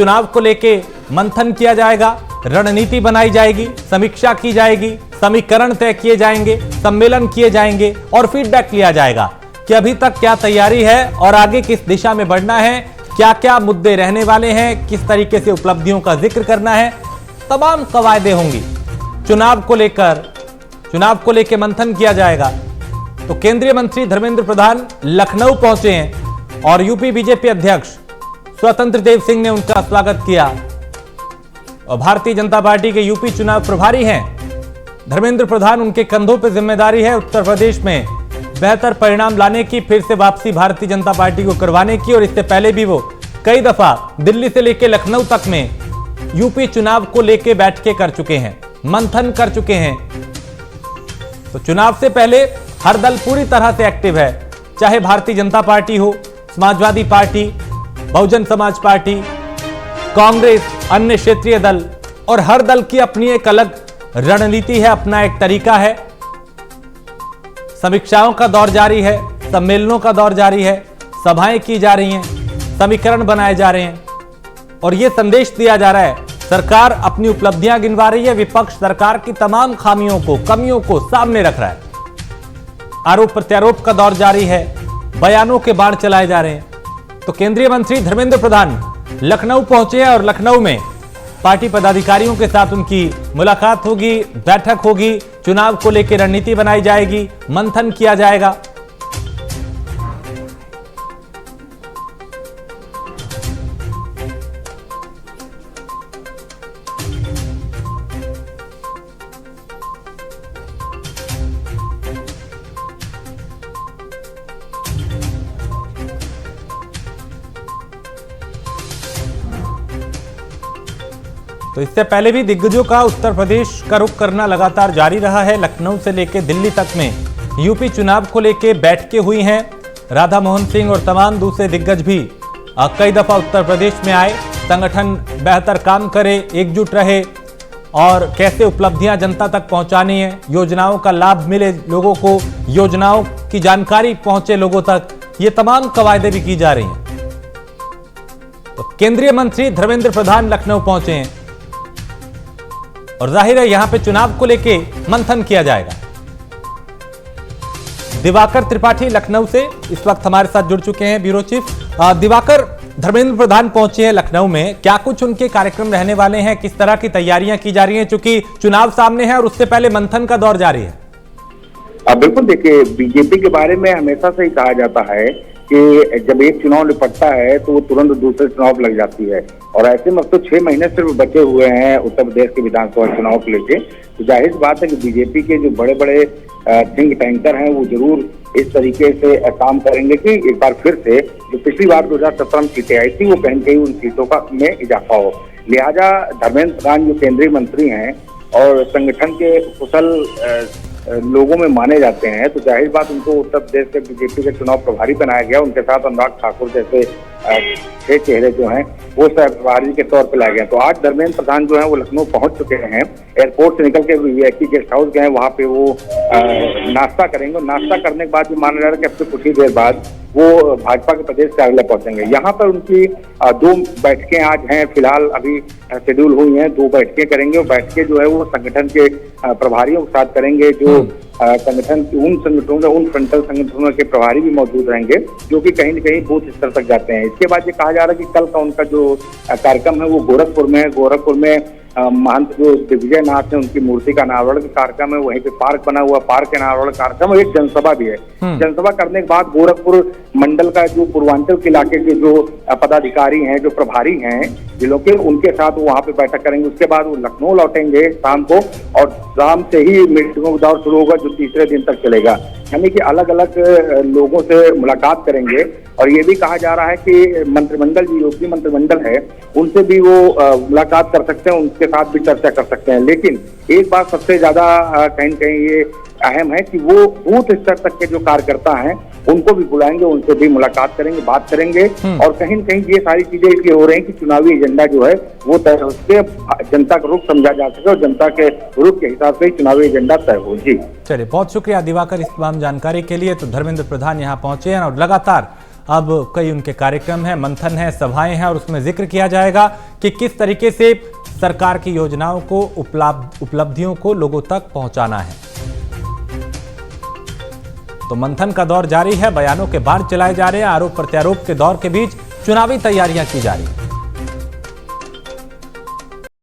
चुनाव को लेके मंथन किया जाएगा, रणनीति बनाई जाएगी, समीक्षा की जाएगी, समीकरण तय किए जाएंगे, सम्मेलन किए जाएंगे और फीडबैक लिया जाएगा कि अभी तक क्या तैयारी है और आगे किस दिशा में बढ़ना है, क्या क्या मुद्दे रहने वाले हैं, किस तरीके से उपलब्धियों का जिक्र करना है। तमाम कवायदे होंगी। चुनाव को लेकर मंथन किया जाएगा। तो केंद्रीय मंत्री धर्मेंद्र प्रधान लखनऊ पहुंचे हैं और यूपी बीजेपी अध्यक्ष स्वतंत्र देव सिंह ने उनका स्वागत किया। और भारतीय जनता पार्टी के यूपी चुनाव प्रभारी हैं धर्मेंद्र प्रधान, उनके कंधों पर जिम्मेदारी है उत्तर प्रदेश में बेहतर परिणाम लाने की, फिर से वापसी भारतीय जनता पार्टी को करवाने की। और इससे पहले भी वो कई दफा दिल्ली से लेकर लखनऊ तक में यूपी चुनाव को लेकर बैठकें कर चुके हैं, मंथन कर चुके हैं। तो चुनाव से पहले हर दल पूरी तरह से एक्टिव है, चाहे भारतीय जनता पार्टी हो, समाजवादी पार्टी, बहुजन समाज पार्टी, कांग्रेस, अन्य क्षेत्रीय दल, और हर दल की अपनी एक अलग रणनीति है, अपना एक तरीका है। समीक्षाओं का दौर जारी है, सम्मेलनों का दौर जारी है, सभाएं की जा रही हैं, समीकरण बनाए जा रहे हैं और यह संदेश दिया जा रहा है सरकार अपनी उपलब्धियां गिनवा रही है, विपक्ष सरकार की तमाम खामियों को, कमियों को सामने रख रहा है। आरोप प्रत्यारोप का दौर जारी है, बयानों के बाढ़ चलाए जा रहे हैं। तो केंद्रीय मंत्री धर्मेंद्र प्रधान लखनऊ पहुंचे हैं और लखनऊ में पार्टी पदाधिकारियों के साथ उनकी मुलाकात होगी, बैठक होगी, चुनाव को लेकर रणनीति बनाई जाएगी, मंथन किया जाएगा। तो इससे पहले भी दिग्गजों का उत्तर प्रदेश का रुख करना लगातार जारी रहा है। लखनऊ से लेकर दिल्ली तक में यूपी चुनाव को लेकर बैठकें हुई हैं। राधा मोहन सिंह और तमाम दूसरे दिग्गज भी कई दफा उत्तर प्रदेश में आए, संगठन बेहतर काम करे, एकजुट रहे और कैसे उपलब्धियां जनता तक पहुंचानी है, योजनाओं का लाभ मिले लोगों को, योजनाओं की जानकारी पहुंचे लोगों तक, ये तमाम कवायदे भी की जा रही हैं। तो केंद्रीय मंत्री धर्मेंद्र प्रधान लखनऊ पहुंचे हैं और जाहिर है यहां पे चुनाव को लेके मंथन किया जाएगा। दिवाकर त्रिपाठी लखनऊ से इस वक्त हमारे साथ जुड़ चुके हैं, ब्यूरो चीफ। दिवाकर, धर्मेंद्र प्रधान पहुंचे हैं लखनऊ में, क्या कुछ उनके कार्यक्रम रहने वाले हैं, किस तरह की तैयारियां की जा रही हैं, चूंकि चुनाव सामने है और उससे पहले मंथन का दौर जारी है? बिल्कुल, देखिए, बीजेपी के बारे में हमेशा से ही कहा जाता है कि जब एक चुनाव निपटता है तो वो तुरंत दूसरे चुनाव लग जाती है और ऐसे में तो 6 महीने सिर्फ बचे हुए हैं उत्तर प्रदेश के विधानसभा चुनाव को लेके। तो जाहिर बात है कि बीजेपी के जो बड़े बड़े थिंक टैंकर हैं वो जरूर इस तरीके से काम करेंगे कि एक बार फिर से जो पिछली बार 2017 में सीटें आई थी वो कहीं न कहीं उन सीटों का में इजाफा हो। लिहाजा धर्मेंद्र प्रधान जो केंद्रीय मंत्री हैं और संगठन के कुशल लोगों में माने जाते हैं, तो जाहिर बात उनको उत्तर प्रदेश के बीजेपी के चुनाव प्रभारी बनाया गया। उनके साथ अनुराग ठाकुर जैसे 6 चेहरे जो हैं वो प्रभारी के तौर पर लाए गए। तो आज धर्मेंद्र प्रधान जो है वो लखनऊ पहुंच चुके हैं। एयरपोर्ट से निकल के वीआईपी गेस्ट हाउस गए, वहां पे वो नाश्ता करेंगे। नाश्ता करने के बाद भी माना जा रहा है कि अब से कुछ ही देर बाद वो भाजपा के प्रदेश कार्यालय पहुंचेंगे। यहाँ पर उनकी 2 बैठकें आज हैं, फिलहाल अभी शेड्यूल हुई हैं, 2 बैठकें करेंगे। और बैठकें जो है वो संगठन के प्रभारियों के साथ करेंगे, जो संगठन उन संगठनों उन फ्रंटल संगठनों के प्रभारी भी मौजूद रहेंगे जो कि कहीं न कहीं बूथ स्तर तक जाते हैं। इसके बाद ये कहा जा रहा है कि कल का उनका जो कार्यक्रम है वो गोरखपुर में है। गोरखपुर में महंत जो दिग्विजय नाथ है उनकी मूर्ति का अनावरण कार्यक्रम है, वहीं पे पार्क बना हुआ, पार्क के अनावरण कार्यक्रम और एक जनसभा भी है। जनसभा करने के बाद गोरखपुर मंडल का जो पूर्वांचल के इलाके के जो पदाधिकारी हैं, जो प्रभारी हैं जिलों के, उनके साथ वहां पे बैठक करेंगे। उसके बाद वो लखनऊ लौटेंगे शाम को और शाम से ही मीटिंगों का दौर शुरू होगा जो तीसरे दिन तक चलेगा। यानी कि अलग अलग लोगों से मुलाकात करेंगे। और ये भी कहा जा रहा है कि मंत्रिमंडल जो योगी मंत्रिमंडल है उनसे भी वो मुलाकात कर सकते हैं, उनके साथ भी चर्चा कर सकते हैं। लेकिन एक बात सबसे ज्यादा कहीं न कहीं ये अहम है कि वो बूथ स्तर तक के जो कार्यकर्ता हैं उनको भी बुलाएंगे, उनसे भी मुलाकात करेंगे, बात करेंगे। और कहीं न कहीं ये सारी चीजें इसलिए हो रही हैं कि चुनावी एजेंडा जो है वो तय हो सके, जनता का रुख समझा जा सके और जनता के रुख के हिसाब से ही चुनावी एजेंडा तय हो। जी चलिए, बहुत शुक्रिया दिवाकर इस तमाम जानकारी के लिए। तो धर्मेंद्र प्रधान यहाँ पहुंचे हैं और लगातार अब कई उनके कार्यक्रम हैं, मंथन है, सभाएं हैं और उसमें जिक्र किया जाएगा कि किस तरीके से सरकार की योजनाओं को उपलब्धियों को लोगों तक पहुंचाना है। तो मंथन का दौर जारी है, बयानों के बार चलाए जा रहे हैं, आरोप प्रत्यारोप के दौर के बीच चुनावी तैयारियां की जा रही हैं।